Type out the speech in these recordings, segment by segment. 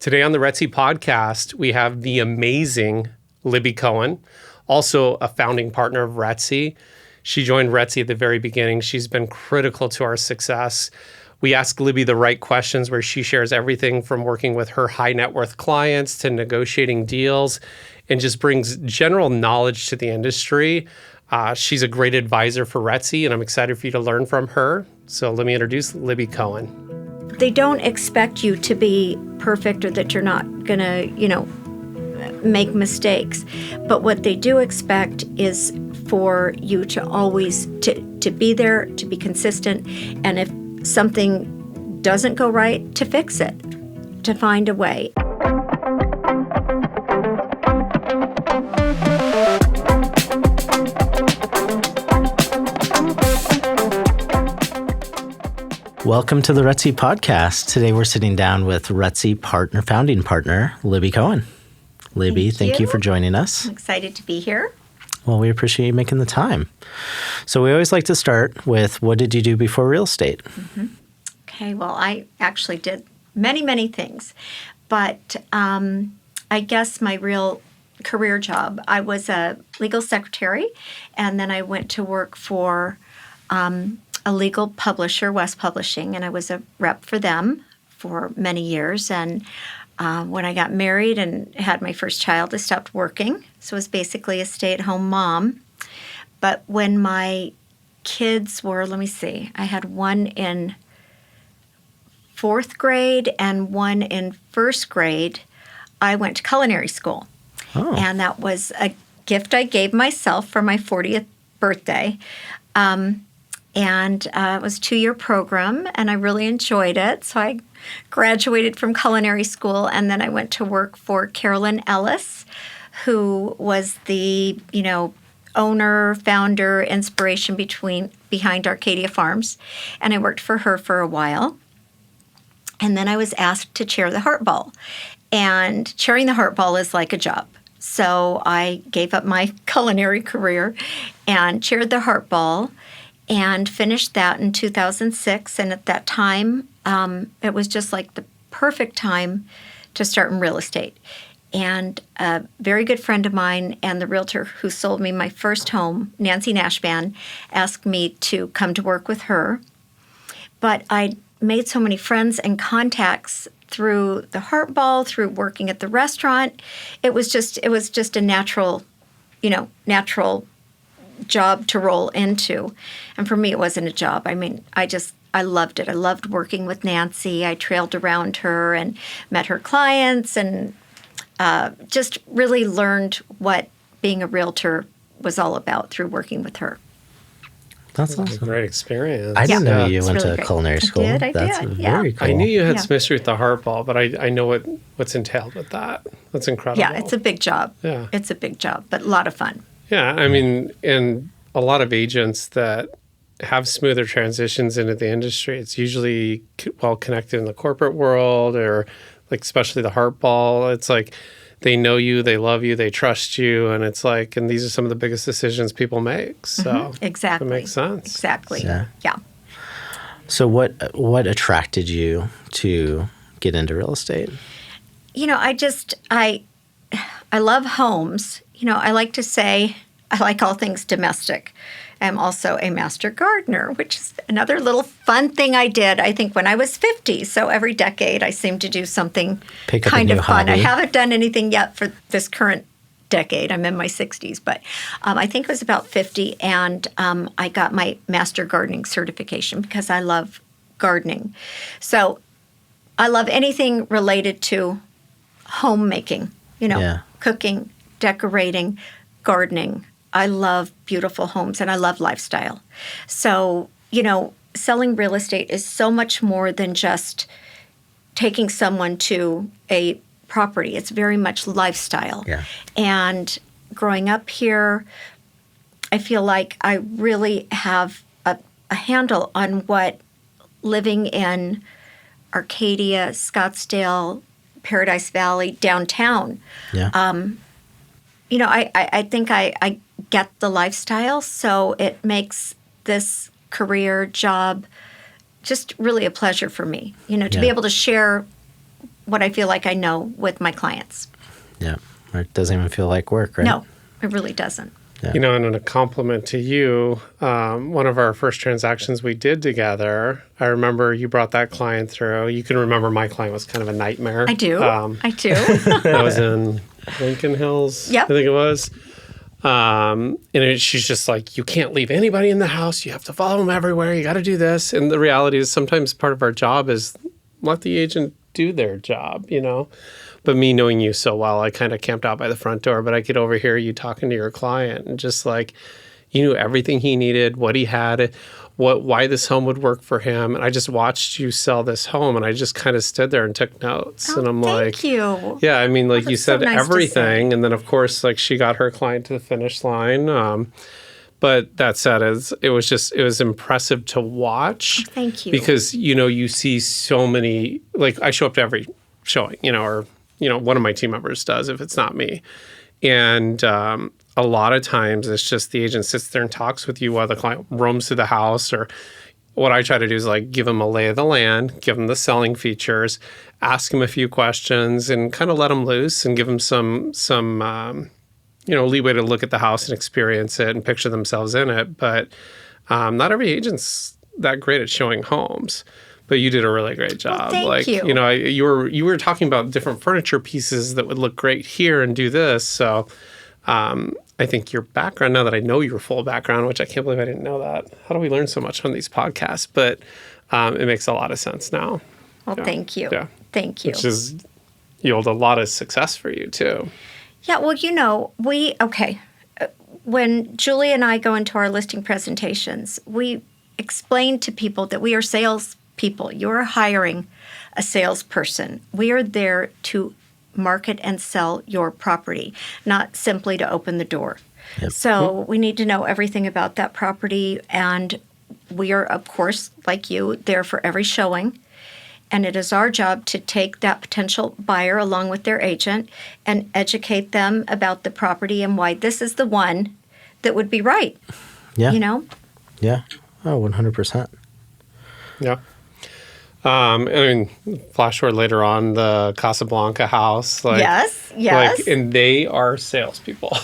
Today on the RETSY podcast, we have the amazing Libby Cohen, also a founding partner of RETSY. She joined RETSY at the very beginning. She's been critical to our success. We ask Libby the right questions where she shares everything from working with her high net worth clients to negotiating deals and just brings general knowledge to the industry. She's a great advisor for RETSY, and I'm excited for you to learn from her. So let me introduce Libby Cohen. They don't expect you to be perfect or that you're not going to, make mistakes. But what they do expect is for you to always to be there, to be consistent, and if something doesn't go right, to fix it, to find a way. Welcome to the RETSY podcast. Today we're sitting down with RETSY founding partner, Libby Cohen. Libby, thank you for joining us. I'm excited to be here. Well, we appreciate you making the time. So we always like to start with, what did you do before real estate? Mm-hmm. Okay, well, I actually did many, many things. But I guess my real career job, I was a legal secretary, and then I went to work for a legal publisher, West Publishing, and I was a rep for them for many years. And when I got married and had my first child, I stopped working. So I was basically a stay-at-home mom. But when my kids were, I had one in 4th grade and one in 1st grade, I went to culinary school. Oh. And that was a gift I gave myself for my 40th birthday. And it was a 2-year program, and I really enjoyed it. So I graduated from culinary school, and then I went to work for Carolyn Ellis, who was the, owner, founder, inspiration behind Arcadia Farms. And I worked for her for a while. And then I was asked to chair the Heart Ball. And chairing the Heart Ball is like a job. So I gave up my culinary career and chaired the Heart Ball, and finished that in 2006. And at that time, it was just like the perfect time to start in real estate. And a very good friend of mine and the realtor who sold me my first home, Nancy Nashban, asked me to come to work with her. But I made so many friends and contacts through the Heart Ball, through working at the restaurant. It was just a natural job to roll into. And for me, it wasn't a job. I mean, I loved it. I loved working with Nancy. I trailed around her and met her clients and just really learned what being a realtor was all about through working with her. That's awesome. A great experience. I didn't know you went to culinary school. I did. Very cool. I knew you had history with the Heart Ball, but I know what's entailed with that. That's incredible. Yeah, it's a big job. Yeah. It's a big job, but a lot of fun. Yeah, I mean, and a lot of agents that have smoother transitions into the industry, it's usually well connected in the corporate world, or like especially the Heart Ball. It's like they know you, they love you, they trust you, and it's like, and these are some of the biggest decisions people make. So Exactly. it makes sense. Exactly. Yeah. Yeah. So what attracted you to get into real estate? I love homes. I like to say I like all things domestic. I'm also a master gardener, which is another little fun thing I did, I think, when I was 50. So every decade I seem to do something kind of fun. Hobby. I haven't done anything yet for this current decade. I'm in my 60s, but I think it was about 50, and I got my master gardening certification because I love gardening. So I love anything related to homemaking, cooking, decorating, gardening. I love beautiful homes and I love lifestyle. So, selling real estate is so much more than just taking someone to a property. It's very much lifestyle. Yeah. And growing up here, I feel like I really have a handle on what living in Arcadia, Scottsdale, Paradise Valley, downtown. Yeah. I think I get the lifestyle, so it makes this career job just really a pleasure for me, to be able to share what I feel like I know with my clients. Yeah. Or it doesn't even feel like work, right? No, it really doesn't. Yeah. You know, and a compliment to you, one of our first transactions we did together, I remember you brought that client through. You can remember my client was kind of a nightmare. I do. I do. That was in Lincoln Hills, Yep. I think it was. She's just like, you can't leave anybody in the house. You have to follow them everywhere. You got to do this. And the reality is sometimes part of our job is let the agent do their job, you know. But me knowing you so well, I kind of camped out by the front door, but I could overhear you talking to your client and just like, you knew everything he needed, what he had, why this home would work for him. And I just watched you sell this home and I just kind of stood there and took notes. Oh, and I'm like, thank you. yeah, I mean, like you That's so said nice to everything. And then of course, like she got her client to the finish line. But that said, it was impressive to watch. Thank you. Because, you know, you see so many, like I show up to every showing, you know, or, you know, one of my team members does if it's not me. And a lot of times it's just the agent sits there and talks with you while the client roams through the house. Or what I try to do is like give them a lay of the land, give them the selling features, ask them a few questions and kind of let them loose and give them some you know, leeway to look at the house and experience it and picture themselves in it. But not every agent's that great at showing homes. But you did a really great job. Well, thank you. You know, you were talking about different furniture pieces that would look great here and do this. So I think your background, now that I know your full background, which I can't believe I didn't know that. How do we learn so much on these podcasts? But it makes a lot of sense now. Well, Yeah. thank you. Yeah. Thank you. Which has yielded a lot of success for you too. Yeah, well, you know, when Julie and I go into our listing presentations, we explain to people that we are salespeople. You're hiring a salesperson. We are there to market and sell your property, not simply to open the door. Yep. So we need to know everything about that property, and we are, of course, like you, there for every showing. And it is our job to take that potential buyer along with their agent and educate them about the property and why this is the one that would be right. Yeah. You know? Yeah. Oh, 100%. Yeah. I mean, flash forward later on, the Casablanca house. Like, Yes. Like, and they are salespeople.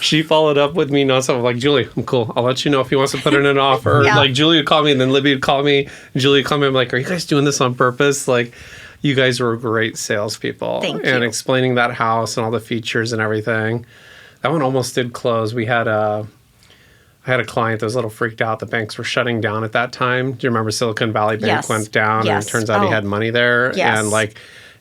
She followed up with me nonstop. I'm like, Julie, I'm cool. I'll let you know if he wants to put in an offer. Yeah. Like, Julie would call me, and then Libby would call me. And Julie would call me. I'm like, are you guys doing this on purpose? Like, you guys were great salespeople. Thank and you. explaining that house and all the features and everything. That one almost did close. I had a client that was a little freaked out. The banks were shutting down at that time. Do you remember Silicon Valley Bank Yes. went down? Yes. And it turns out he Oh. had money there. Yes. And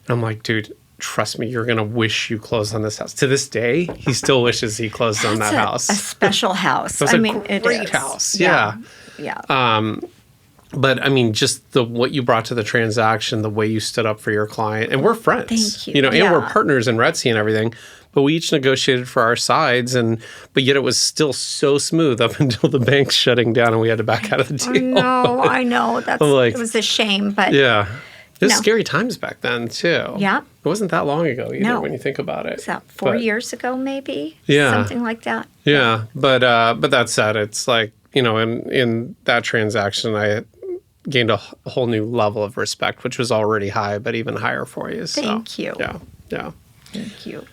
I'm like, dude, trust me, you're going to wish you closed on this house. To this day, he still wishes he closed on that house. A special house. It was I a mean, it great is. house. Yeah. Yeah. But I mean, just what you brought to the transaction, the way you stood up for your client, and we're friends. Thank you. You know, and Yeah. we're partners in RETSY and everything. But we each negotiated for our sides, but yet it was still so smooth up until the bank's shutting down and we had to back out of the deal. I know. It was a shame, but Yeah. It was No. scary times back then, too. Yeah. It wasn't that long ago either No. when you think about it. was that 4 But- years ago, maybe? Yeah. Something like that. Yeah. But that said, it's like, you know, in that transaction, I gained a whole new level of respect, which was already high, but even higher for you. So, Thank you. Yeah. Yeah. Thank you.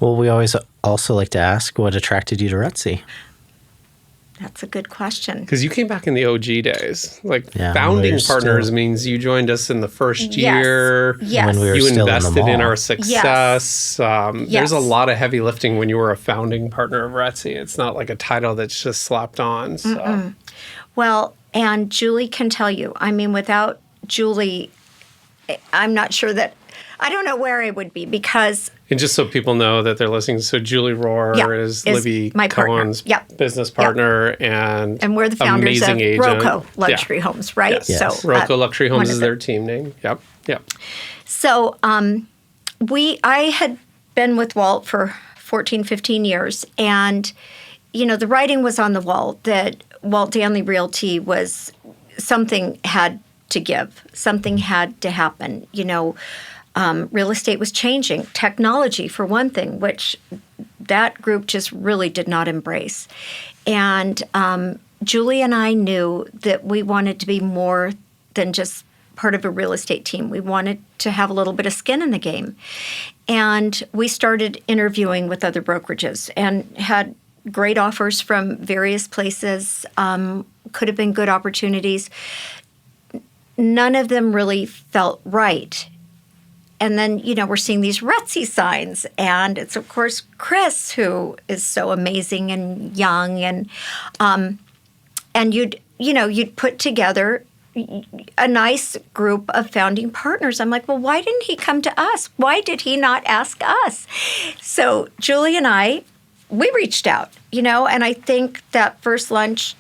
Well, we always also like to ask what attracted you to RETSY? That's a good question. Because you came back in the OG days. Like, Yeah, founding we're partners still- means you joined us in the first Yes. year. Yes. When we were You still invested in the in mall. our success. Yes. There's a lot of heavy lifting when you were a founding partner of RETSY. It's not like a title that's just slapped on. So. Well, and Julie can tell you. I mean, without Julie, I'm not sure that, I don't know where I would be because And just so people know that they're listening, so Julie Rohr Yeah, is is Libby my partner. Cohen's Yep. business partner and we're the founders of amazing agent. ROCO Luxury Homes, right? Yes. Yes. So ROCO Luxury Homes is wonderful. their team name. Yep. Yep. So I had been with Walt for 14, 15 years, and, you know, the writing was on the wall that Walt Danley Realty was, something had to give. Something had to happen. You know, real estate was changing. Technology, for one thing, which that group just really did not embrace. And Julie and I knew that we wanted to be more than just part of a real estate team. We wanted to have a little bit of skin in the game. And we started interviewing with other brokerages and had great offers from various places, could have been good opportunities. None of them really felt right. And then, we're seeing these RETSY signs, and it's, of course, Chris, who is so amazing and young, and you'd put together a nice group of founding partners. I'm like, well, why didn't he come to us? Why did he not ask us? So Julie and I, we reached out, and I think that first lunch,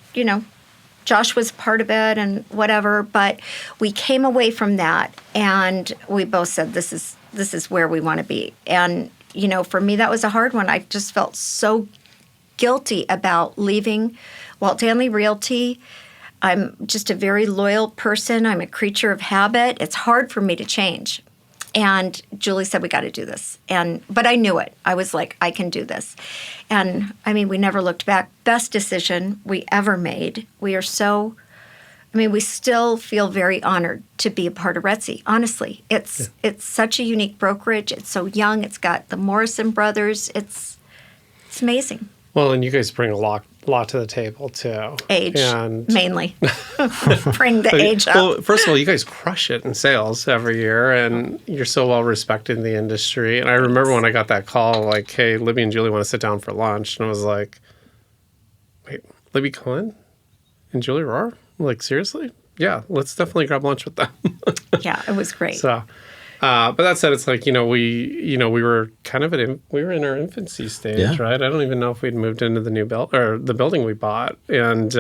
Josh was part of it and whatever, but we came away from that and we both said, this is where we want to be. And, for me, that was a hard one. I just felt so guilty about leaving Walt Danley Realty. I'm just a very loyal person. I'm a creature of habit. It's hard for me to change. And Julie said, we got to do this. But I knew it. I was like, I can do this. And we never looked back. Best decision we ever made. We still feel very honored to be a part of RETSY. Honestly, it's such a unique brokerage. It's so young. It's got the Morrison brothers. It's amazing. Well, and you guys bring a lot to the table too. Age, mainly. Bring the age up. Well, first of all, you guys crush it in sales every year, and you're so well respected in the industry. And I remember when I got that call, like, hey, Libby and Julie want to sit down for lunch. And I was like, wait, Libby Cohen and Julie Rohr? Like, seriously? Yeah, let's definitely grab lunch with them. Yeah, it was great. So, but that said, it's like, we were kind of we were in our infancy stage, right? I don't even know if we'd moved into the new or the building we bought. And,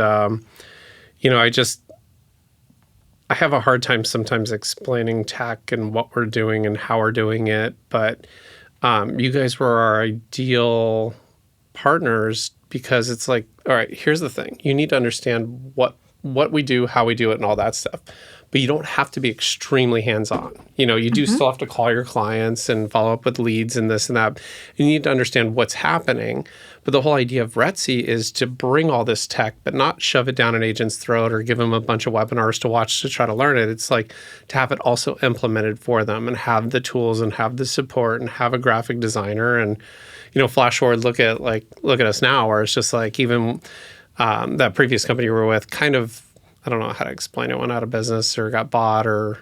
I have a hard time sometimes explaining tech and what we're doing and how we're doing it. But you guys were our ideal partners because it's like, all right, here's the thing. You need to understand what we do, how we do it, and all that stuff. But you don't have to be extremely hands-on. You do still have to call your clients and follow up with leads and this and that. You need to understand what's happening. But the whole idea of RETSY is to bring all this tech, but not shove it down an agent's throat or give them a bunch of webinars to watch to try to learn it. It's like to have it also implemented for them and have the tools and have the support and have a graphic designer. And, flash forward, look at us now, where it's just like even that previous company we were with kind of, I don't know how to explain it, went out of business or got bought or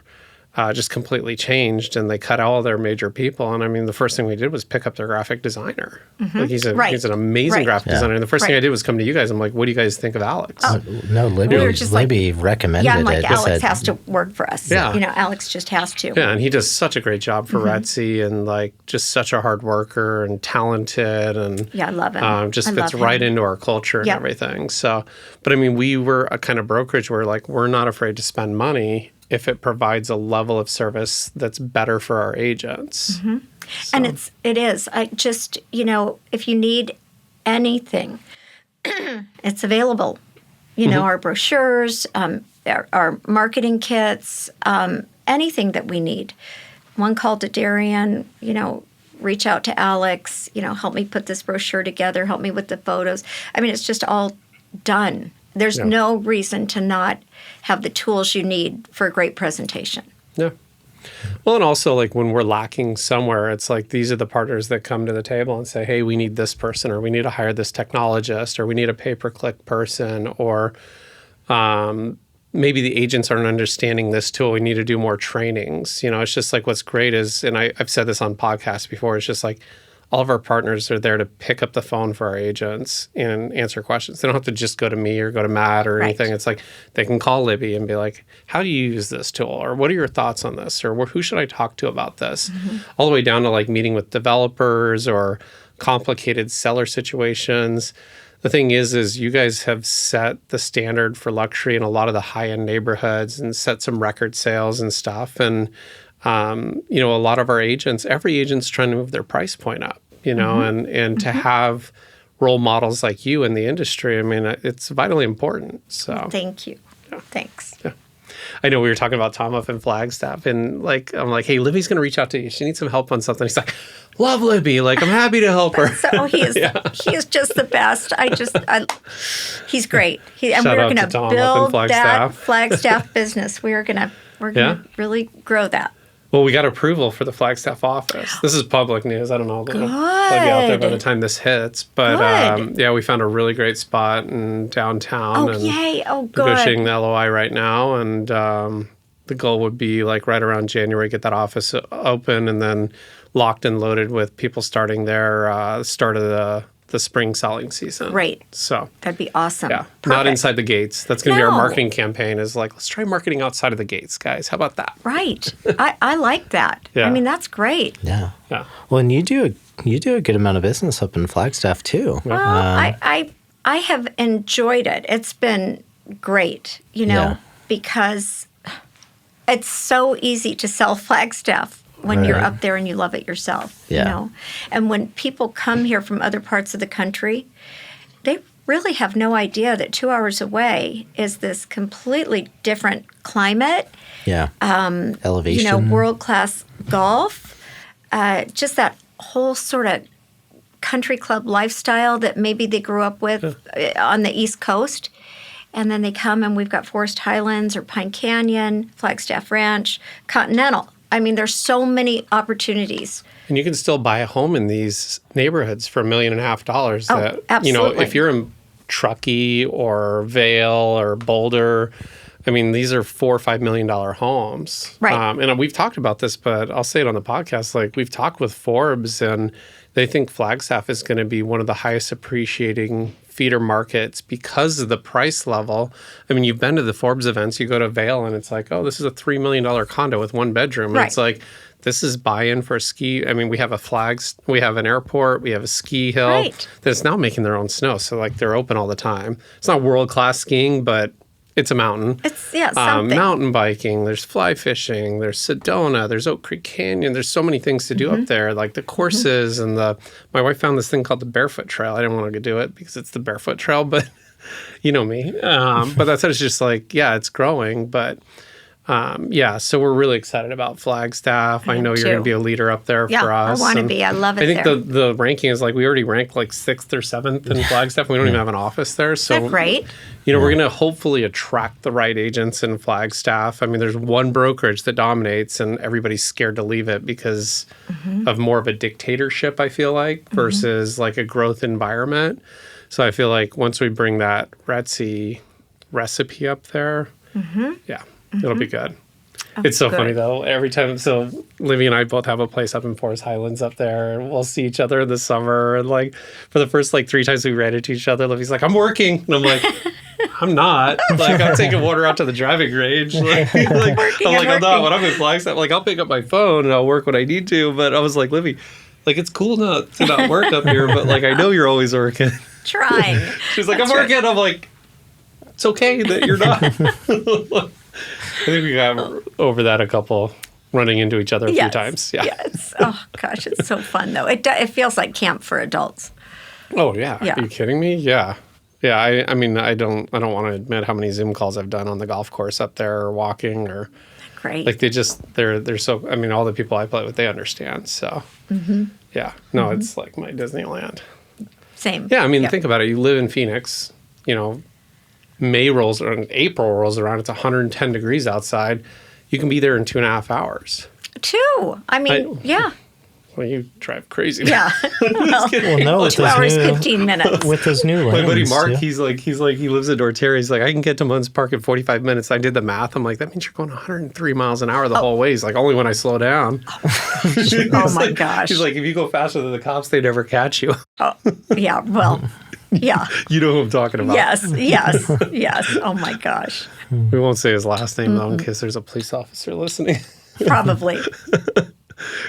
just completely changed, and they cut all their major people. And the first thing we did was pick up their graphic designer. Like he's an amazing graphic designer. And the first thing I did was come to you guys. I'm like, what do you guys think of Alex? No, Libby recommended it. Yeah, I'm like, Alex has to work for us. Yeah. Alex just has to. Yeah, and he does such a great job for RETSY and like just such a hard worker and talented and I love him. Just fits right into our culture and everything. So, but we were a kind of brokerage where like we're not afraid to spend money if it provides a level of service that's better for our agents. Mm-hmm. So. And it is. I just, if you need anything, it's available. Our brochures, our marketing kits, anything that we need. One call to Darian, reach out to Alex, help me put this brochure together, help me with the photos. It's just all done. There's no reason to not have the tools you need for a great presentation. Yeah. Well, and also like when we're lacking somewhere, it's like these are the partners that come to the table and say, hey, we need this person, or we need to hire this technologist, or we need a pay-per-click person, or maybe the agents aren't understanding this tool. We need to do more trainings. It's just like what's great is, and I've said this on podcasts before, it's just like all of our partners are there to pick up the phone for our agents and answer questions. They don't have to just go to me or go to Matt or anything. It's like they can call Libby and be like, how do you use this tool? Or what are your thoughts on this? Or who should I talk to about this? All the way down to like meeting with developers or complicated seller situations. The thing is you guys have set the standard for luxury in a lot of the high-end neighborhoods and set some record sales and stuff. And a lot of our agents, every agent's trying to move their price point up, and to have role models like you in the industry, it's vitally important. So thank you. Yeah. Thanks. Yeah. I know we were talking about Tom up in Flagstaff, and like I'm like, hey, Libby's going to reach out to you. She needs some help on something. He's like, love Libby. Like I'm happy to help her. So he is. He is just the best. He's great. And we're going to build that Flagstaff business. We're going We're going to really grow that. Well, we got approval for the Flagstaff office. This is public news. I don't know. It'll be out there by the time this hits. But we found a really great spot in downtown. Oh, yay. Oh, good. Negotiating the LOI right now. And the goal would be like right around January, get that office open and then locked and loaded with people starting their start of the spring selling season. Great. So that'd be awesome. Yeah. Perfect. Not inside the gates. That's going to be our marketing campaign is like, let's try marketing outside of the gates, guys. How about that? Right. I like that. Yeah. I mean, that's great. Yeah. Yeah. Well, and you do a good amount of business up in Flagstaff too. Well, I have enjoyed it. It's been great, because it's so easy to sell Flagstaff when you're up there and you love it yourself, And when people come here from other parts of the country, they really have no idea that 2 hours away is this completely different climate. Yeah. Elevation. World-class golf. Just that whole sort of country club lifestyle that maybe they grew up with on the East Coast. And then they come and we've got Forest Highlands or Pine Canyon, Flagstaff Ranch, Continental. I mean, there's so many opportunities. And you can still buy a home in these neighborhoods for $1.5 million. Absolutely. If you're in Truckee or Vail or Boulder, I mean, these are $4 or $5 million homes. Right. And we've talked about this, but I'll say it on the podcast. Like we've talked with Forbes, and they think Flagstaff is going to be one of the highest appreciating feeder markets because of the price level. I mean, you've been to the Forbes events, you go to Vail and it's like, oh, this is a $3 million condo with one bedroom. And it's like, this is buy-in for a ski. I mean, we have we have an airport, we have a ski hill that's now making their own snow. So like they're open all the time. It's not world-class skiing, but it's a mountain. It's, something. Mountain biking, there's fly fishing, there's Sedona, there's Oak Creek Canyon. There's so many things to do up there, like the courses and my wife found this thing called the Barefoot Trail. I didn't want to do it because it's the Barefoot Trail, but you know me. But that's it's just like, it's growing. But so we're really excited about Flagstaff. I know you're going to be a leader up there for us. I want to be. I love it. I think the ranking is like we already ranked like 6th or 7th in Flagstaff. We don't even have an office there. So that's great. We're going to hopefully attract the right agents in Flagstaff. I mean, there's one brokerage that dominates and everybody's scared to leave it because of more of a dictatorship, I feel like, versus like a growth environment. So I feel like once we bring that RETSY recipe up there, it'll be good. Oh, it's so funny though. Every time, so Libby and I both have a place up in Forest Highlands up there, and we'll see each other in the summer. And like for the first 3 times we ran into each other, Libby's like, "I'm working," and I'm like, "I'm not." Like I'm taking water out to the driving range. I'm not. When I'm in Flagstaff, I'll pick up my phone and I'll work when I need to. But I was like, Libby, it's cool to not work up here, but I know you're always working. Trying. She's like, I'm working. I'm like, it's okay that you're not. I think we got over that running into each other a few times. Yeah. Yes. Oh gosh, it's so fun though. It feels like camp for adults. Oh yeah. Are you kidding me? Yeah. Yeah. I mean, I don't want to admit how many Zoom calls I've done on the golf course up there or walking or. Great. They're so. I mean, all the people I play with, they understand. So. Yeah. No, it's like my Disneyland. Same. Yeah. I mean, think about it. You live in Phoenix. May rolls around, April rolls around, it's 110 degrees outside. You can be there in 2.5 hours. 2? I mean, Well, you drive crazy. Yeah. No, 2 hours, 15 minutes. With those new lanes. My buddy Mark, he's like, he lives in Dortaire. He's like, I can get to Munns Park in 45 minutes. I did the math. I'm like, that means you're going 103 miles an hour the whole way. He's like, only when I slow down. Oh my gosh. He's like, if you go faster than the cops, they never catch you. Oh, yeah. Well, yeah. You know who I'm talking about. Yes. Oh my gosh. We won't say his last name though, in case there's a police officer listening. Probably.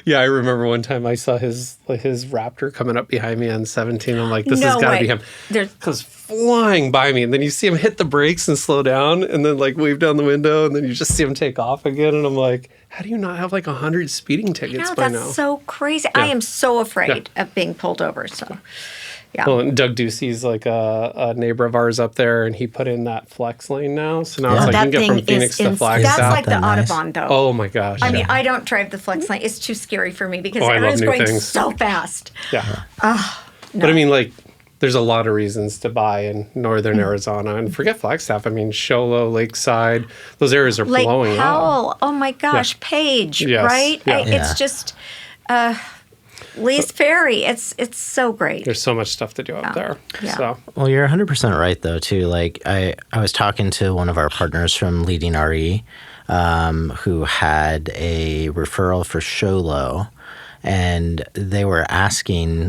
Yeah, I remember one time I saw his Raptor coming up behind me on 17. I'm like, this has got to be him. Because flying by me, and then you see him hit the brakes and slow down, and then wave down the window, and then you just see him take off again. And I'm like, how do you not have 100 speeding tickets by now? That's so crazy. Yeah. I am so afraid of being pulled over. So. Yeah. Well, and Doug Ducey's a neighbor of ours up there, and he put in that flex lane now. So now it's you can get from Phoenix to Flagstaff. That's like the Audubon, though. Oh my gosh! I mean, I don't drive the flex lane; it's too scary for me because everyone's going so fast. Yeah. No. But I mean, there's a lot of reasons to buy in northern Arizona. And forget Flagstaff. I mean, Show Low, Lakeside, those areas are Lake blowing Powell. up. Oh my gosh, Page, Yes. right? Yeah. It's just Lee's Ferry. It's so great. There's so much stuff to do up there. Yeah. So Well, you're 100% right, though, too. Like, I was talking to one of our partners from Leading RE who had a referral for Show Low. And they were asking,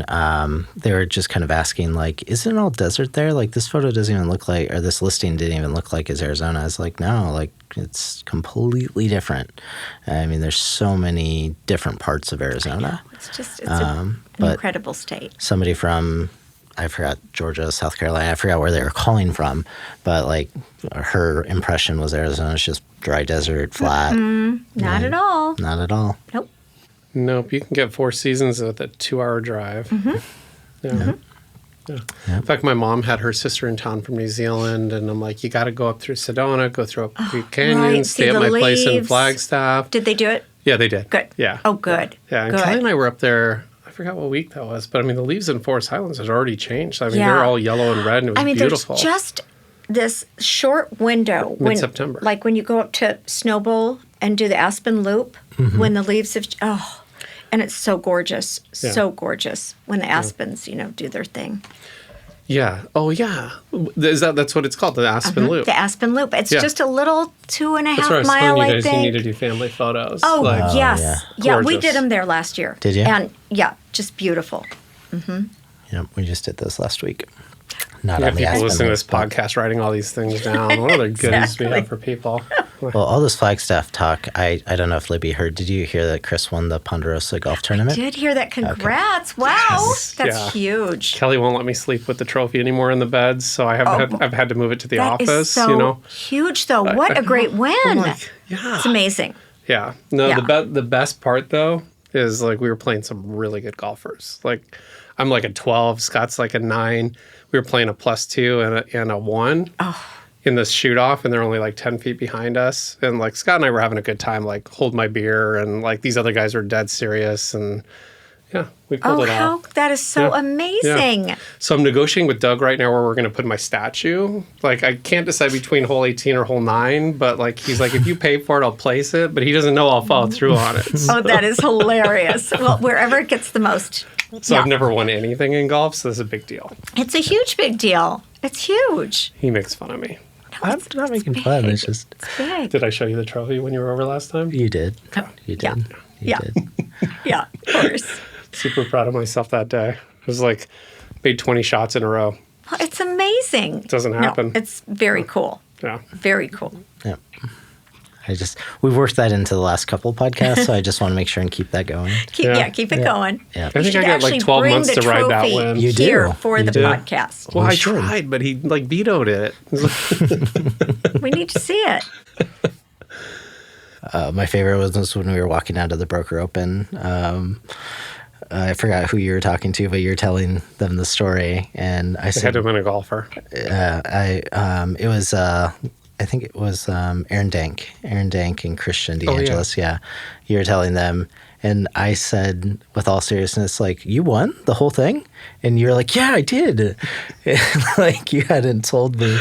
they were just kind of asking, like, isn't it all desert there? Like, this photo doesn't even look like, or this listing didn't even look like it's Arizona. I was like, no, like, it's completely different. I mean, there's so many different parts of Arizona. It's an incredible state. Somebody from, I forgot, Georgia, South Carolina, I forgot where they were calling from, but, like, her impression was Arizona's just dry desert, flat. Not at all. Not at all. Nope. nope, you can get 4 seasons with a 2-hour drive. Yeah. In fact, my mom had her sister in town from New Zealand, and I'm like, you got to go up through Sedona, go through Oak Creek Canyon, right. stay See at the my place in leaves. Flagstaff. Did they do it? Yeah, they did. Good. Yeah. Oh, good. Yeah, and Good. Kelly and I were up there. I forgot what week that was, but I mean, the leaves in Forest Highlands had already changed. I mean, Yeah. they're all yellow and red, and it was beautiful. There's just this short window. Mid-September. Like when you go up to Snowbowl and do the Aspen Loop, when the leaves have, and it's so gorgeous. Yeah. So gorgeous when the aspens, do their thing. Yeah. Oh, yeah. That's what it's called, the Aspen Loop. The Aspen Loop. It's Yeah. just a little 2.5 That's where I was mile, telling you I guys you think. need to do family photos. Oh, Like, yes. yeah. Yeah, we Gorgeous. did them there last year. Did you? And just beautiful. Yep, we just did those last week. Not You on have the people Aspen listening to Loop, this but- podcast writing all these things down. What other goodies we Exactly. have for people? Well, all this Flagstaff talk, I don't know if Libby heard. Did you hear that Chris won the Ponderosa golf tournament? Did hear that. Congrats. Wow. Yes. That's Yeah. huge. Kelly won't let me sleep with the trophy anymore in the bed, so I've had to move it to the That is office. so huge, though. What a great win. Like, yeah. It's amazing. Yeah. No, Yeah. the best part though is like we were playing some really good golfers. Like I'm like a 12, Scott's like a 9. We were playing a +2 and a 1 in this shoot off, and they're only like 10 feet behind us. And like Scott and I were having a good time, like hold my beer, and like these other guys were dead serious, and yeah, we pulled it off. That is so Yeah. amazing. Yeah. So I'm negotiating with Doug right now where we're going to put my statue. Like I can't decide between hole 18 or hole 9, but like he's like, if you pay for it, I'll place it. But he doesn't know I'll follow through on it. Oh, that is hilarious. Well, wherever it gets the most. So Yeah. I've never won anything in golf, so this is a big deal. It's a huge, big deal. It's huge. He makes fun of me. I'm not making fun. It's just, It's big. Did I show you the trophy when you were over last time? you did. You Yeah. did. You Yeah. did. Yeah, of course. Super proud of myself that day. It was like, made 20 shots in a row. Well, it's amazing. It doesn't happen. it's very cool. Yeah. Very cool. Yep. We've worked that into the last couple podcasts, so I just want to make sure and keep that going. Keep it going. Yeah. I You think should I got like actually 12 bring months the to ride that trophy win. You do. here for You the do. podcast. Well, We I should. tried, but he like vetoed it. We need to see it. My favorite was when we were walking out of the Broker Open. I forgot who you were talking to, but you're telling them the story, and I I had said, to win a golfer. I think it was Aaron Dank and Christian Oh, yeah. DeAngelis. Yeah, you were telling them, and I said, with all seriousness, like, you won the whole thing, and you're like, yeah, I did. Like you hadn't told me,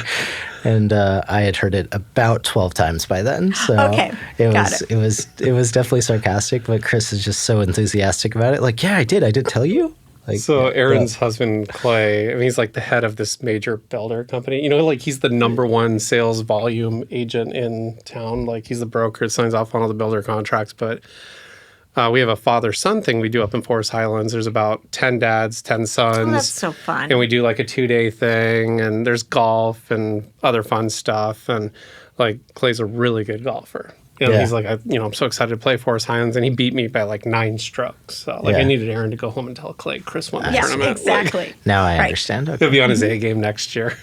and I had heard it about 12 times by then. So Okay, got it. it was definitely sarcastic, but Chris is just so enthusiastic about it. Like, yeah, I did tell you. Like, So Aaron's husband, Clay, I mean, he's like the head of this major builder company. You know, like he's the #1 sales volume agent in town. Like he's the broker that signs off on all the builder contracts. But we have a father-son thing we do up in Forest Highlands. There's about 10 dads, 10 sons. Oh, that's so fun. And we do like a 2-day thing, and there's golf and other fun stuff. And like Clay's a really good golfer. And Yeah. he's like, I'm so excited to play Forest Highlands, and he beat me by like 9 strokes. So like, Yeah. I needed Aaron to go home and tell Clay Chris won the Yes, tournament. exactly. now I Right. understand. Like, Okay. he'll be on his A game next year.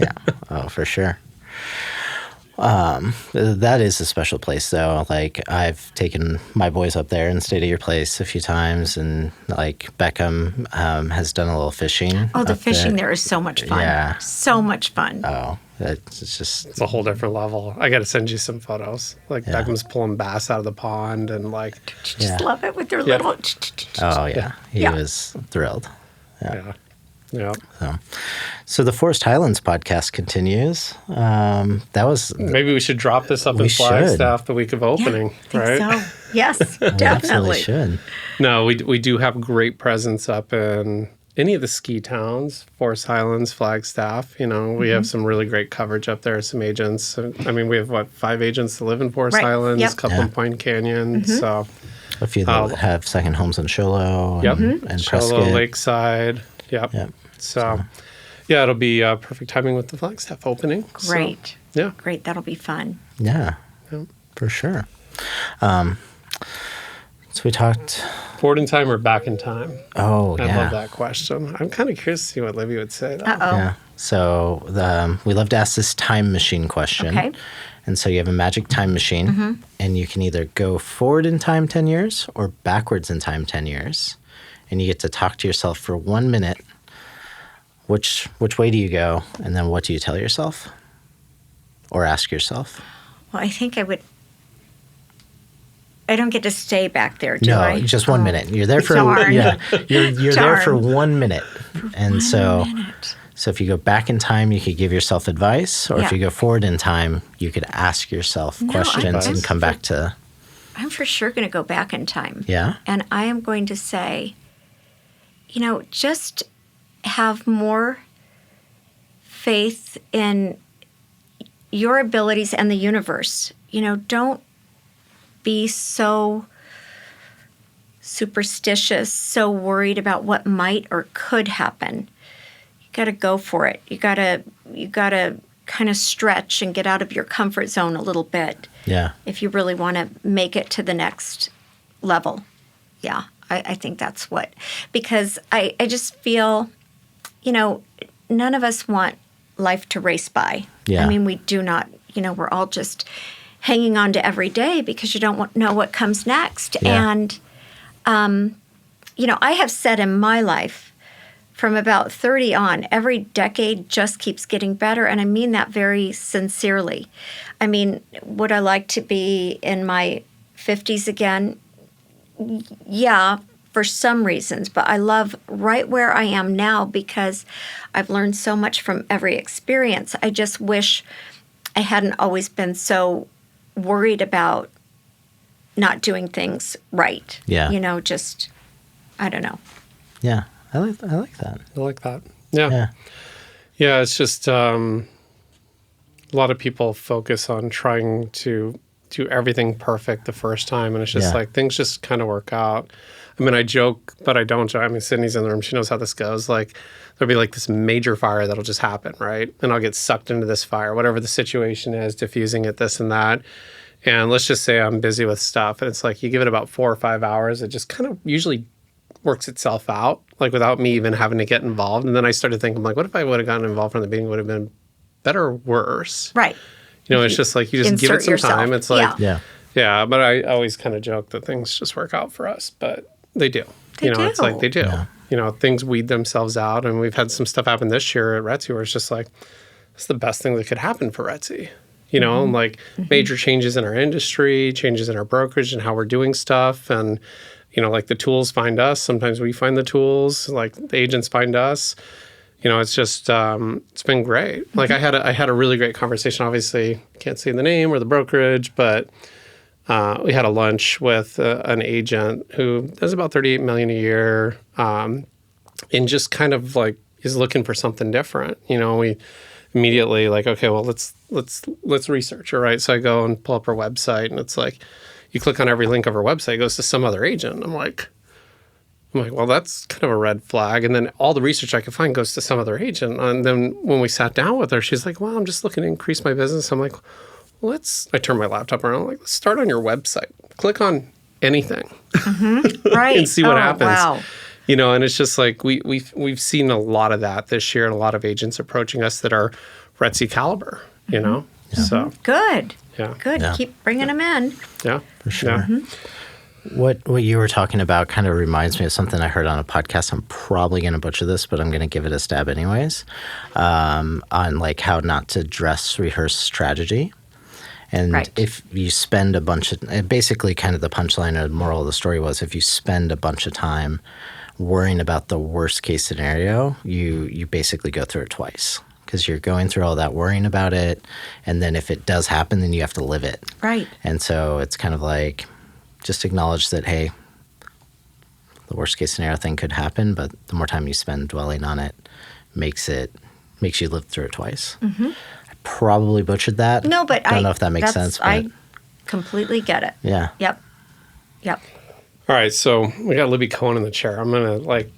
Yeah. Oh, for sure. That is a special place, though. Like, I've taken my boys up there and stayed at your place a few times, and like Beckham has done a little fishing. Oh, the up fishing there is so much fun. Yeah. So much fun. Oh, it's just It's a whole different level. I got to send you some photos. Like Yeah. Beckham's pulling bass out of the pond, and like, Just yeah. love it with their Yeah. little. oh yeah, he Yeah. was thrilled. yeah. Yeah. So the Forest Highlands podcast continues. That was Maybe we should drop this up in We should. Flagstaff the week of opening, think right? so. Yes, we absolutely definitely. should. No, we do have great presence up in any of the ski towns, Forest Highlands, Flagstaff. We have some really great coverage up there. Some agents. I mean, we have 5 agents that live in Forest Right. Highlands, Yep. a couple in Point Canyon. So, A few that have second homes in Show Low yep, and Shallow, Prescott. Lakeside. Yep. Yep. So, yeah, it'll be perfect timing with the Flagstaff opening. So, Great. yeah. Great. That'll be fun. Yeah, for sure. So we talked. Forward in time or back in time? Oh, I yeah. love that question. I'm kind of curious to see what Libby would say. Though. Uh-oh. Yeah. So we love to ask this time machine question. Okay. And so you have a magic time machine, and you can either go forward in time 10 years or backwards in time 10 years. And you get to talk to yourself for 1 minute. Which way do you go? And then what do you tell yourself? Or ask yourself? Well, I think I don't get to stay back there, do No, I? just 1 minute. You're there for Darn. you're there for Darn. 1 minute. And so minute. so if you go back in time, you could give yourself advice, or if Yeah. you go forward in time, you could ask yourself No, questions I'm and come back to I'm for sure going to go back in time. yeah. And I am going to say, just have more faith in your abilities and the universe. Don't be so superstitious, so worried about what might or could happen. You got to go for it. You got to kind of stretch and get out of your comfort zone a little bit Yeah. if you really want to make it to the next level. Yeah, I think that's what, because I just feel, none of us want life to race by. Yeah. I mean, we do not, we're all just hanging on to every day because you don't know what comes next. Yeah. And, I have said in my life from about 30 on, every decade just keeps getting better. And I mean that very sincerely. I mean, would I like to be in my 50s again? Yeah, for some reasons, but I love right where I am now because I've learned so much from every experience. I just wish I hadn't always been so worried about not doing things right. Yeah. I don't know. Yeah. I like that. I like that. Yeah. Yeah. Yeah, it's just a lot of people focus on trying to do everything perfect the first time. And it's just Yeah. like things just kind of work out. I mean, I joke, but I don't joke. I mean, Sydney's in the room. She knows how this goes. Like, there'll be like this major fire that'll just happen, right? And I'll get sucked into this fire, whatever the situation is, diffusing it, this and that. And let's just say I'm busy with stuff. And it's like you give it about 4 or 5 hours. It just kind of usually works itself out, like without me even having to get involved. And then I started thinking, like, what if I would have gotten involved from the beginning? Would have been better or worse? Right. It's just like you just give it Insert some yourself. time. It's like, Yeah. Yeah. but I always kind of joke that things just work out for us, but they do. They It's like they do. Yeah. Things weed themselves out. And we've had some stuff happen this year at RETSY where it's just like, it's the best thing that could happen for RETSY. And like major changes in our industry, changes in our brokerage and how we're doing stuff. And, like the tools find us. Sometimes we find the tools, like the agents find us. It's just, it's been great. Like I had a really great conversation. Obviously, can't say the name or the brokerage, but we had a lunch with an agent who does about $38 million a year, and just kind of like is looking for something different. We immediately like, okay, well let's research her, right? So I go and pull up her website, and it's like you click on every link of her website, it goes to some other agent. I'm like, well, that's kind of a red flag. And then all the research I could find goes to some other agent. And then when we sat down with her, she's like, well, I'm just looking to increase my business. I'm like, I turn my laptop around, like, let's start on your website. Click on anything. Right. And see what happens. Wow. And it's just like we've seen a lot of that this year, and a lot of agents approaching us that are RETSY caliber, So, Good. yeah. Good. Yeah. Keep bringing them in. Yeah. For sure. Yeah. What you were talking about kind of reminds me of something I heard on a podcast. I'm probably going to butcher this, but I'm going to give it a stab anyways, on like how not to dress rehearse strategy. And Right. if you spend a bunch of, basically kind of the punchline or the moral of the story was, if you spend a bunch of time worrying about the worst case scenario, you basically go through it twice, because you're going through all that worrying about it. And then if it does happen, then you have to live it. Right. And so it's kind of like, just acknowledge that, hey, the worst case scenario thing could happen, but the more time you spend dwelling on it makes you live through it twice. I probably butchered that. No, but I don't know if that makes sense. But I completely get it. yeah. Yep. All right, so we got Libby Cohen in the chair. I'm gonna let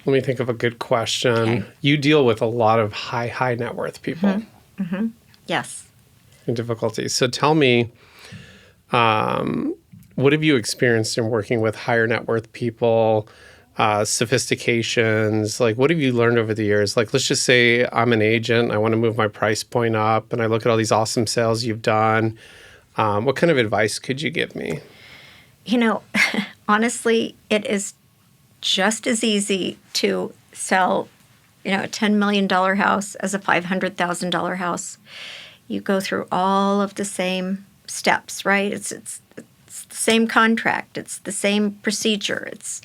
me think of a good question. Okay. You deal with a lot of high net worth people Yes. in difficulties. So tell me, what have you experienced in working with higher net worth people? Sophistications, like what have you learned over the years? Like, let's just say I'm an agent, I want to move my price point up, and I look at all these awesome sales you've done. What kind of advice could you give me? Honestly, it is just as easy to sell, a $10 million house as a $500,000 house. You go through all of the same steps, right? It's the same contract. It's the same procedure. It's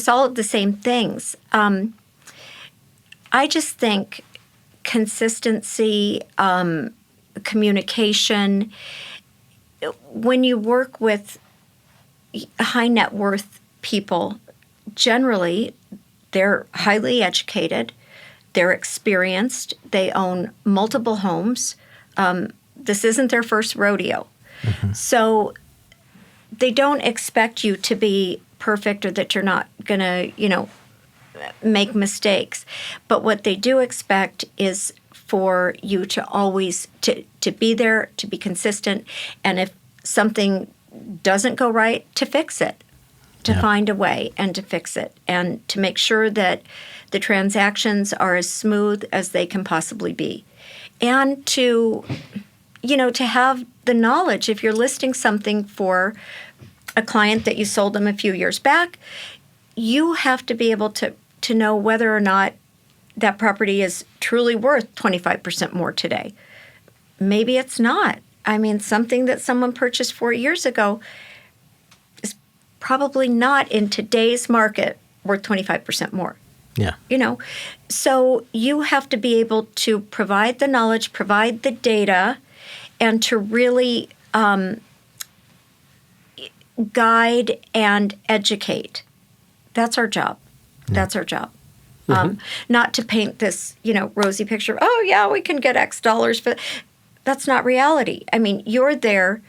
all of the same things. I just think consistency, communication. When you work with high net worth people, generally they're highly educated, they're experienced, they own multiple homes. This isn't their first rodeo. So they don't expect you to be perfect or that you're not going to, make mistakes. But what they do expect is for you to always to be there, to be consistent, and if something doesn't go right, to fix it, to find a way and to fix it, and to make sure that the transactions are as smooth as they can possibly be. And to have the knowledge, if you're listing something for a client that you sold them a few years back, you have to be able to know whether or not that property is truly worth 25% more today. Maybe it's not. I mean, something that someone purchased 4 years ago is probably not in today's market worth 25% more. Yeah. So you have to be able to provide the knowledge, provide the data, and to really guide and educate. That's our job. That's our job. Not to paint this, rosy picture of, oh, yeah, we can get X dollars. But that's not reality. I mean, you're there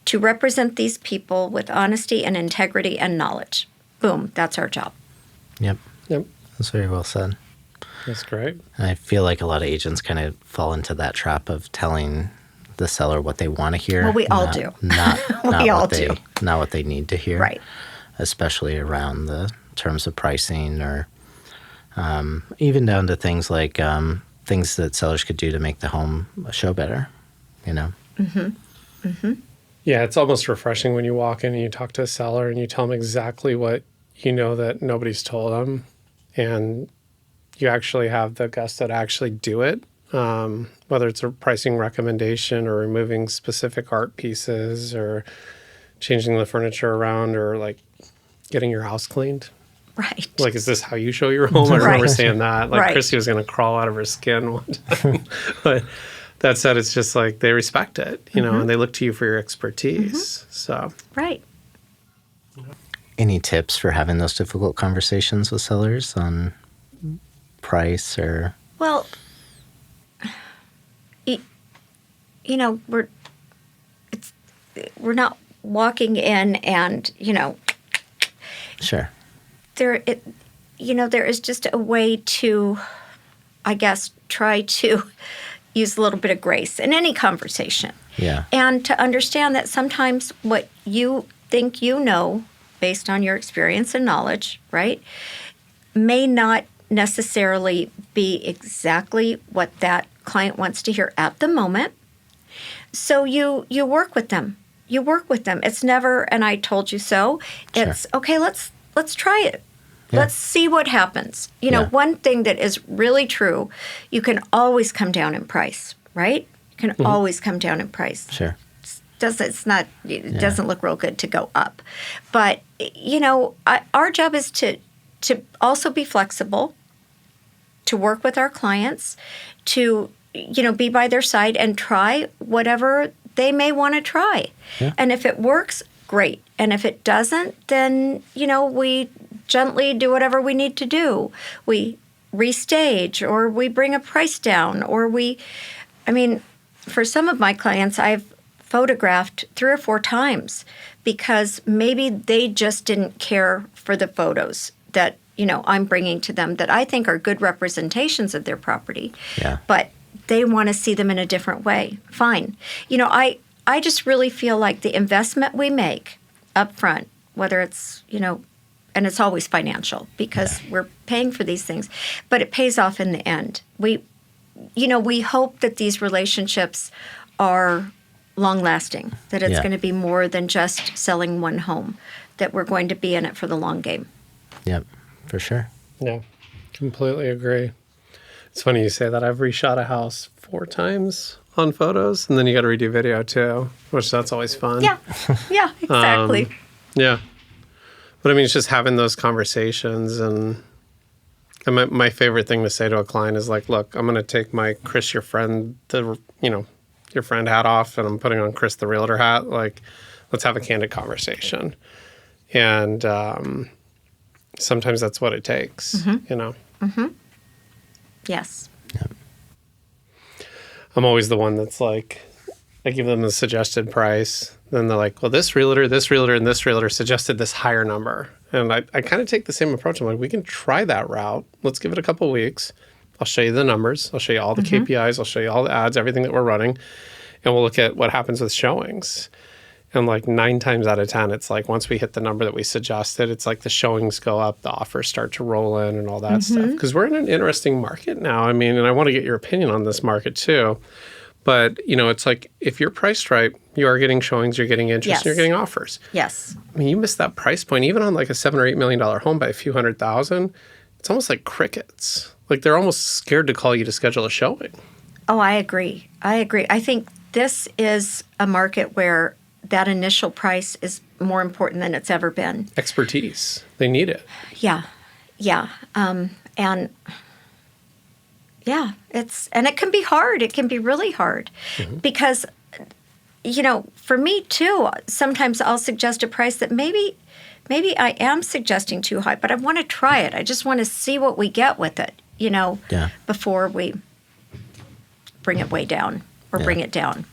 to represent these people with honesty and integrity and knowledge. Boom. That's our job. Yep. Yep, That's very well said. that's great. And I feel like a lot of agents kind of fall into that trap of telling the seller what they want to hear. Well, we all do. Not We all what they do. not what they need to hear. Right. Especially around the terms of pricing, or even down to things like things that sellers could do to make the home show better. Yeah, it's almost refreshing when you walk in and you talk to a seller and you tell them exactly what you know that nobody's told them, and you actually have the guests that actually do it, whether it's a pricing recommendation or removing specific art pieces or changing the furniture around or like getting your house cleaned. Right. Like, is this how you show your home? I remember Right. saying that. Like, Right. Chrissy was going to crawl out of her skin one time. But that said, it's just like they respect it, and they look to you for your expertise. So, Right. Any tips for having those difficult conversations with sellers on price or? Well, we're not walking in and Sure. there is just a way to, I guess, try to use a little bit of grace in any conversation. Yeah. And to understand that sometimes what you think based on your experience and knowledge, right, may not necessarily be exactly what that client wants to hear at the moment. So you work with them. You work with them. It's never, and I told you so. It's, okay, let's try it. Yeah. Let's see what happens. Yeah. One thing that is really true, you can always come down in price, right? can always come down in price. Sure. It doesn't look real good to go up. But, our job is to also be flexible, to work with our clients, to, be by their side and try whatever they may want to try. Yeah. And if it works, great. And if it doesn't, then, we gently do whatever we need to do. We restage, or we bring a price down, or for some of my clients, I've photographed 3 or 4 times because maybe they just didn't care for the photos that, I'm bringing to them that I think are good representations of their property. Yeah. But they want to see them in a different way. Fine. I just really feel like the investment we make up front, whether it's, and it's always financial because we're paying for these things, but it pays off in the end. We hope that these relationships are long-lasting, that it's going to be more than just selling one home, that we're going to be in it for the long game. Yep, for sure. Yeah, completely agree. It's funny you say that. I've reshot a house 4 times on photos, and then you got to redo video too, which that's always fun. Yeah, exactly. Yeah. But it's just having those conversations, and my favorite thing to say to a client is like, look, I'm going to take my Chris, your friend, your friend hat off, and I'm putting on Chris, the realtor hat. Like, let's have a candid conversation. And sometimes that's what it takes, Mm-hmm. Yes. Yep. I'm always the one that's like, I give them the suggested price. Then they're like, well, this realtor, and this realtor suggested this higher number. And I kind of take the same approach. I'm like, we can try that route. Let's give it a couple of weeks. I'll show you the numbers. I'll show you all the KPIs. I'll show you all the ads, everything that we're running. And we'll look at what happens with showings. And like 9 times out of 10, it's like once we hit the number that we suggested, it's like the showings go up, the offers start to roll in and all that stuff. Because we're in an interesting market now. And I want to get your opinion on this market too. But, it's like if you're priced right, you are getting showings, you're getting interest, and you're getting offers. Yes. You miss that price point, even on like a $7 or $8 million home by a few $100,000, it's almost like crickets. Like they're almost scared to call you to schedule a showing. Oh, I agree. I think this is a market where that initial price is more important than it's ever been. Expertise. They need it. Yeah. And it can be hard. It can be really hard because, for me too, sometimes I'll suggest a price that maybe I am suggesting too high, but I want to try it. I just want to see what we get with it, before we bring it way down or bring it down.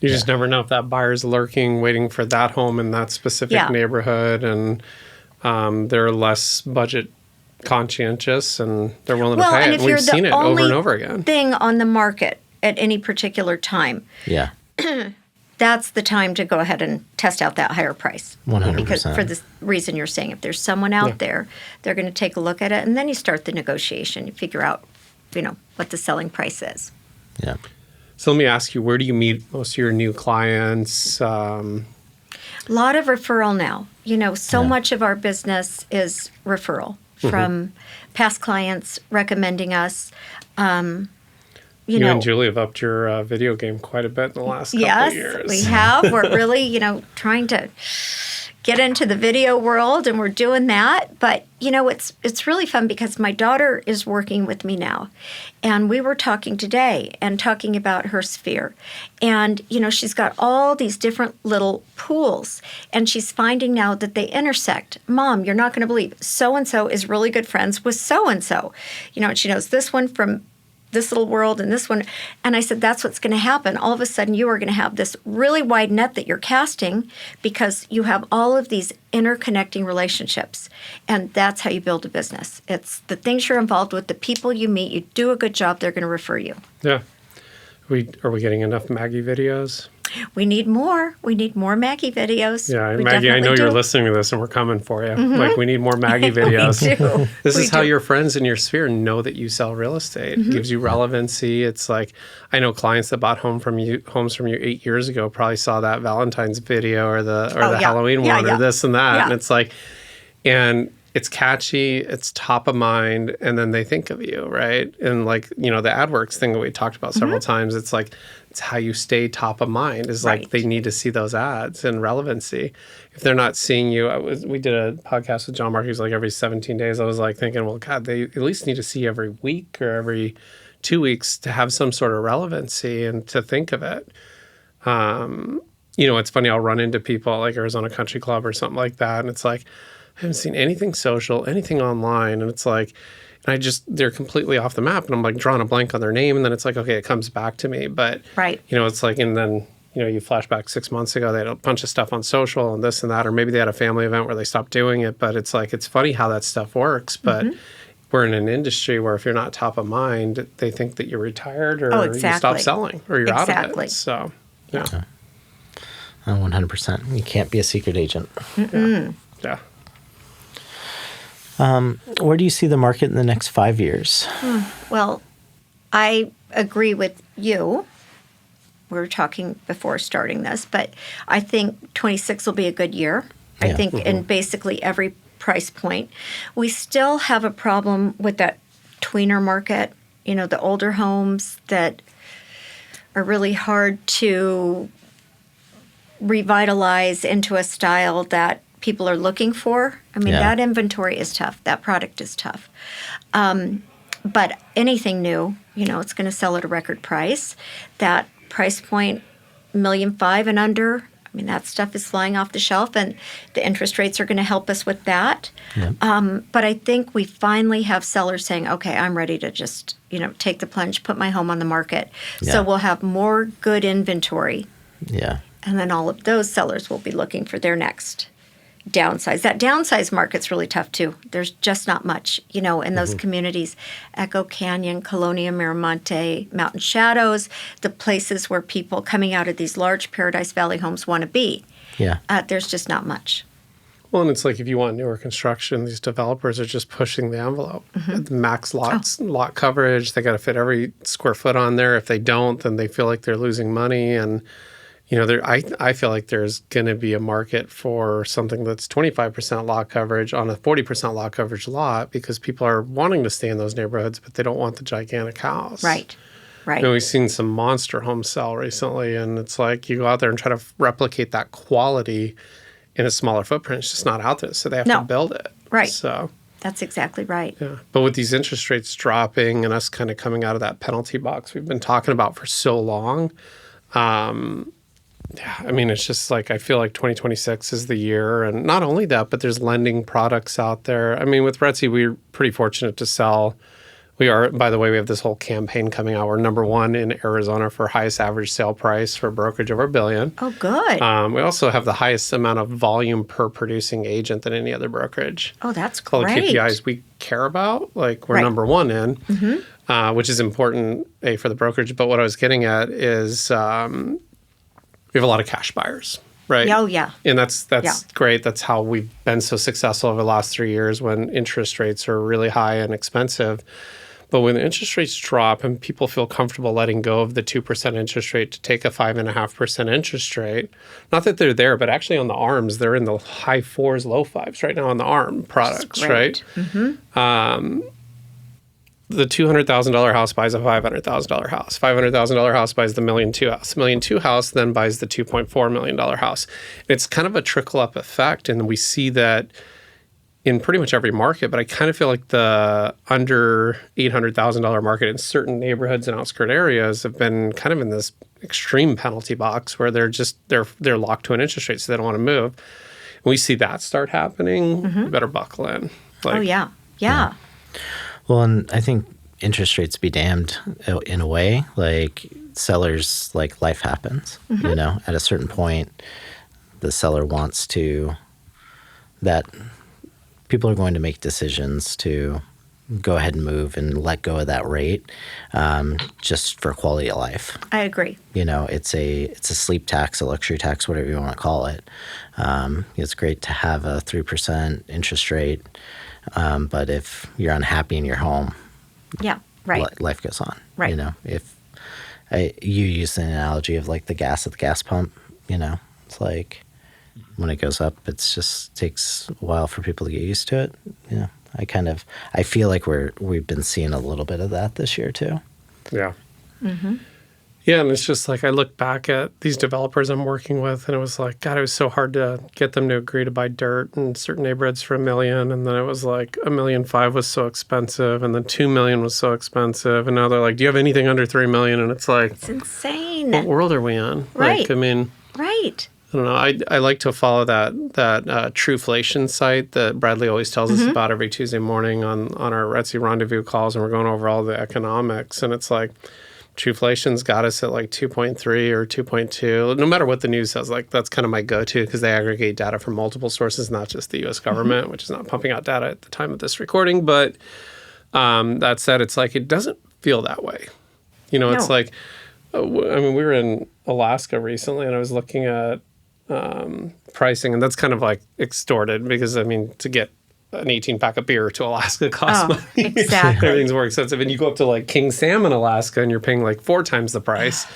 You just never know if that buyer's lurking, waiting for that home in that specific neighborhood, and they're less budget conscientious and they're willing to pay it. And we've seen it over and over again. Thing on the market at any particular time. Yeah. That's the time to go ahead and test out that higher price. 100%. Because for the reason you're saying, if there's someone out there, they're going to take a look at it, and then you start the negotiation. You figure out, what the selling price is. Yeah. So let me ask you, where do you meet most of your new clients? A lot of referral now. So much of our business is referral from past clients recommending us. You and Julie have upped your video game quite a bit in the last couple of years. Yes, we have. We're really, trying to get into the video world, and we're doing that. But, it's really fun because my daughter is working with me now. And we were talking today and talking about her sphere. And, she's got all these different little pools. And she's finding now that they intersect. Mom, you're not going to believe so-and-so is really good friends with so-and-so. And she knows this one from this little world and this one. And I said, that's what's going to happen. All of a sudden, you are going to have this really wide net that you're casting because you have all of these interconnecting relationships. And that's how you build a business. It's the things you're involved with, the people you meet, you do a good job, they're going to refer you. Yeah. Are we getting enough Maggie videos? We need more. We need more Maggie videos. Yeah, Maggie, I know you're listening to this and we're coming for you. Like, we need more Maggie videos. We do. This is how your friends in your sphere know that you sell real estate. It gives you relevancy. It's like, I know clients that bought homes from you 8 years ago probably saw that Valentine's video or the Halloween one or this and that. Yeah. And it's like, and it's catchy, it's top of mind, and then they think of you, right? And like, the AdWorks thing that we talked about several times, it's like, it's how you stay top of mind is like they need to see those ads and relevancy. If they're not seeing you, we did a podcast with John Mark. He was like every 17 days. I was like thinking, well, God, they at least need to see every week or every 2 weeks to have some sort of relevancy and to think of it. It's funny. I'll run into people like Arizona Country Club or something like that. And it's like, I haven't seen anything social, anything online. And it's like, they're completely off the map. And I'm like drawing a blank on their name. And then it's like, okay, it comes back to me. But, it's like, and then, you flash back 6 months ago, they had a bunch of stuff on social and this and that, or maybe they had a family event where they stopped doing it. But it's like, it's funny how that stuff works. But we're in an industry where if you're not top of mind, they think that you're retired or you stop selling or you're out of it. So, yeah. 100%. You can't be a secret agent. Yeah. Where do you see the market in the next 5 years? Well, I agree with you. We were talking before starting this, but I think 26 will be a good year. I think in basically every price point. We still have a problem with that tweener market, the older homes that are really hard to revitalize into a style that people are looking for. I mean, that inventory is tough. That product is tough. But anything new, it's going to sell at a record price. That price point, $1.5 million and under, I mean, that stuff is flying off the shelf, and the interest rates are going to help us with that. But I think we finally have sellers saying, okay, I'm ready to just, take the plunge, put my home on the market. So we'll have more good inventory. And then all of those sellers will be looking for their next downsize. That downsize market's really tough too. There's just not much, in those communities. Echo Canyon, Colonia, Miramonte, Mountain Shadows, the places where people coming out of these large Paradise Valley homes want to be. There's just not much. Well, and it's like if you want newer construction, these developers are just pushing the envelope. The max lot coverage, they got to fit every square foot on there. If they don't, then they feel like they're losing money. And I feel like there's going to be a market for something that's 25% lot coverage on a 40% lot coverage lot because people are wanting to stay in those neighborhoods, but they don't want the gigantic house. Right. We've seen some monster homes sell recently, and it's like you go out there and try to replicate that quality in a smaller footprint. It's just not out there, so they have to build it. Right. So that's exactly right. Yeah. But with these interest rates dropping and us kind of coming out of that penalty box we've been talking about for so long, I mean, it's just like I feel like 2026 is the year. And not only that, but there's lending products out there. I mean, with RETSY, we're pretty fortunate to sell. We are, by the way, we have this whole campaign coming out. We're number one in Arizona for highest average sale price for brokerage over $1 billion. Oh, good. We also have the highest amount of volume per producing agent than any other brokerage. Oh, that's great. All the KPIs we care about, like we're number one in, which is important, for the brokerage. But what I was getting at is we have a lot of cash buyers, right? Oh, yeah. And that's great. That's how we've been so successful over the last 3 years when interest rates are really high and expensive. But when interest rates drop and people feel comfortable letting go of the 2% interest rate to take a 5.5% interest rate, not that they're there, but actually on the ARMs, they're in the high 4s, low 5s right now on the ARM products, right? The $200,000 house buys a $500,000 house. $500,000 house buys the $1.2 million house. $1.2 million house then buys the $2.4 million house. It's kind of a trickle-up effect, and we see that in pretty much every market, but I kind of feel like the under $800,000 market in certain neighborhoods and outskirt areas have been kind of in this extreme penalty box where they're locked to an interest rate, so they don't want to move. When we see that start happening, you better buckle in. Yeah. Well, and I think interest rates be damned in a way. Like sellers, like life happens, at a certain point, the seller wants that people are going to make decisions to go ahead and move and let go of that rate just for quality of life. I agree. It's a sleep tax, a luxury tax, whatever you want to call it. It's great to have a 3% interest rate. But if you're unhappy in your home, life goes on. Right. If you use the analogy of like the gas at the gas pump, it's like when it goes up, it just takes a while for people to get used to it. I feel like we've been seeing a little bit of that this year too. Yeah. Yeah, and it's just like I look back at these developers I'm working with, and it was like, God, it was so hard to get them to agree to buy dirt in certain neighborhoods for $1 million, and then it was like $1.5 million was so expensive, and then $2 million was so expensive, and now they're like, do you have anything under $3 million? And it's like, It's insane. what world are we in? Right. Like, I mean, Right. I don't know. I like to follow that Trueflation site that Bradley always tells us about every Tuesday morning on our RETSY rendezvous calls, and we're going over all the economics, and it's like, Trueflation's got us at like 2.3 or 2.2. No matter what the news says, like that's kind of my go-to because they aggregate data from multiple sources, not just the U.S. government, which is not pumping out data at the time of this recording. But that said, it's like it doesn't feel that way. You know, it's like, I mean, we were in Alaska recently, and I was looking at pricing, and that's kind of like extorted because, I mean, to get an 18-pack of beer to Alaska costs money. Exactly. Everything's more expensive. And you go up to like King Salmon, Alaska, and you're paying like 4 times the price.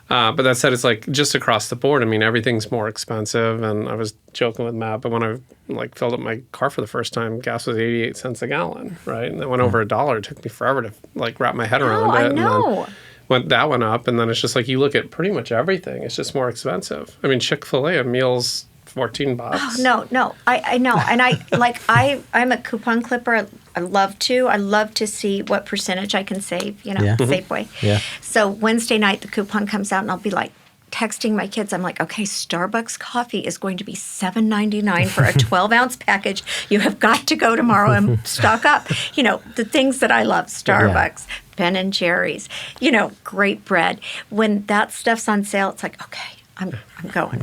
But that said, it's like just across the board. I mean, everything's more expensive. And I was joking with Matt, but when I like filled up my car for the first time, gas was 88 cents a gallon, right? And it went over $1. It took me forever to like wrap my head around it. I know. And then that went up. And then it's just like you look at pretty much everything. It's just more expensive. I mean, Chick-fil-A, a meal's $14. Oh, no. I know. And I'm a coupon clipper. I love to see what percentage I can save, Safeway. Yeah. So Wednesday night, the coupon comes out, and I'll be like texting my kids. I'm like, okay, Starbucks coffee is going to be $7.99 for a 12-ounce package. You have got to go tomorrow and stock up. The things that I love, Starbucks, Ben & Jerry's, great bread. When that stuff's on sale, it's like, okay, I'm going.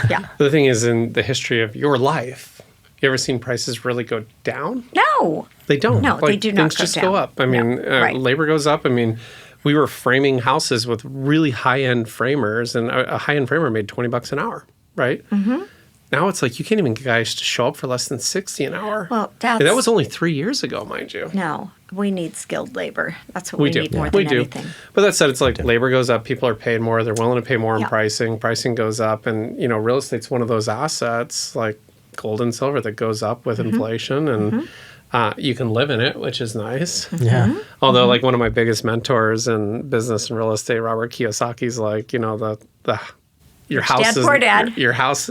Yeah. The thing is, in the history of your life, you ever seen prices really go down? No. They don't. No, they do not Things go just down. go up. I mean, right. Labor goes up. I mean, we were framing houses with really high-end framers, and a high-end framer made $20 an hour, right? Mm-hmm. Now it's like you can't even get guys to show up for less than $60 an hour. Well, and that was only 3 years ago, mind you. No, we need skilled labor. That's what we need more We than do. anything. But that said, it's like labor goes up, people are paid more, they're willing to pay more in Yeah. pricing. Pricing goes up, and real estate's one of those assets like gold and silver that goes up with inflation, and you can live in it, which is nice. Yeah. Although, like one of my biggest mentors in business and real estate, Robert Kiyosaki's like, your house Dad, is poor dad. Your house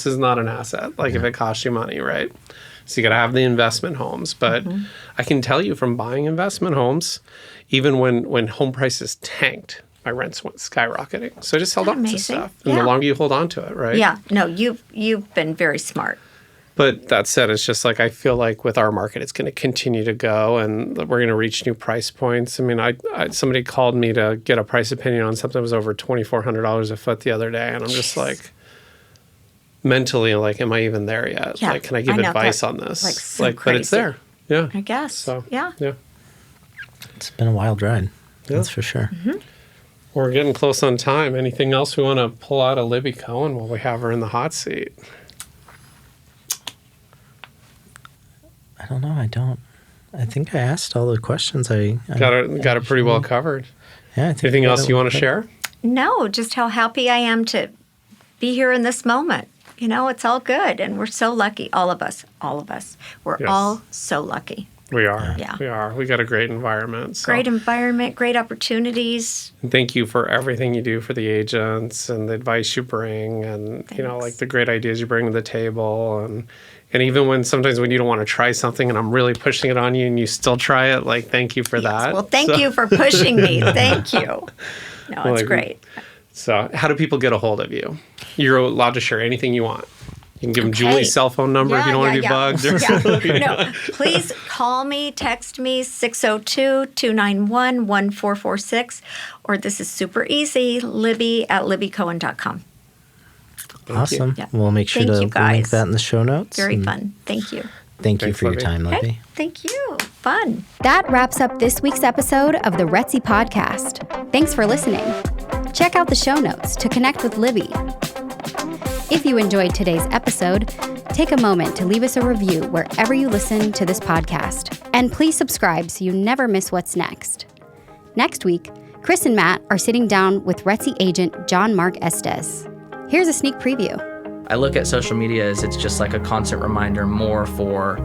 is not an asset. Like if it costs you money, right? So you got to have the investment homes. But I can tell you from buying investment homes, even when home prices tanked, my rents went skyrocketing. So I just held on to Amazing? stuff, and Yeah. the longer you hold on to it, right? Yeah. No, you've been very smart. But that said, it's just like I feel like with our market, it's going to continue to go, and we're going to reach new price points. I mean, I somebody called me to get a price opinion on something that was over $2,400 a foot the other day, and I'm just like, mentally, like, am I even there yet? Yeah, Like, can I give I know, advice that's, on this? like, so but it's crazy. there. Yeah. I guess. So Yeah. It's been a wild ride. That's for sure. We're getting close on time. Anything else we want to pull out of Libby Cohen while we have her in the hot seat? I don't know. I think I asked all the questions. I Got it pretty well covered. Yeah. I think Anything I got else it you well want to covered. share? No, just how happy I am to be here in this moment. It's all good, and we're so lucky. All of us. We're Yes. all so lucky. We are. Yeah. We are. We got a great environment. So. Great environment, great opportunities. And thank you for everything you do for the agents and the advice you bring, and like the great ideas you bring to the table, and even when sometimes when you don't want to try something and I'm really pushing it on you and you still try it, like thank you for that. Well, thank you for pushing me. Thank you. No, it's great. So how do people get a hold of you? You're allowed to share anything you want. You can give them Julie's cell phone number if you don't want to be bugged. No, please call me, text me, 602-291-1446, or this is super easy, libby@libbycohen.com. Awesome. Yeah. We'll make sure Thank to you, link guys. that in the show notes. Very and fun. Thank you. Thank you Thanks, for your Libby. time, Libby. Okay, thank you. Fun. That wraps up this week's episode of the RETSY podcast. Thanks for listening. Check out the show notes to connect with Libby. If you enjoyed today's episode, take a moment to leave us a review wherever you listen to this podcast. And please subscribe so you never miss what's next. Next week, Chris and Matt are sitting down with RETSY agent John Mark Estes. Here's a sneak preview. I look at social media as it's just like a constant reminder more for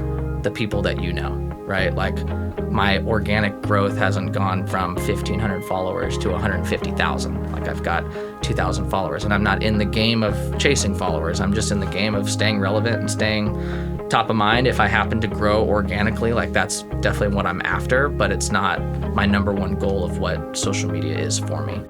the people that you know, right? Like my organic growth hasn't gone from 1,500 followers to 150,000. Like I've got 2,000 followers, and I'm not in the game of chasing followers. I'm just in the game of staying relevant and staying top of mind. If I happen to grow organically, like that's definitely what I'm after, but it's not my number one goal of what social media is for me.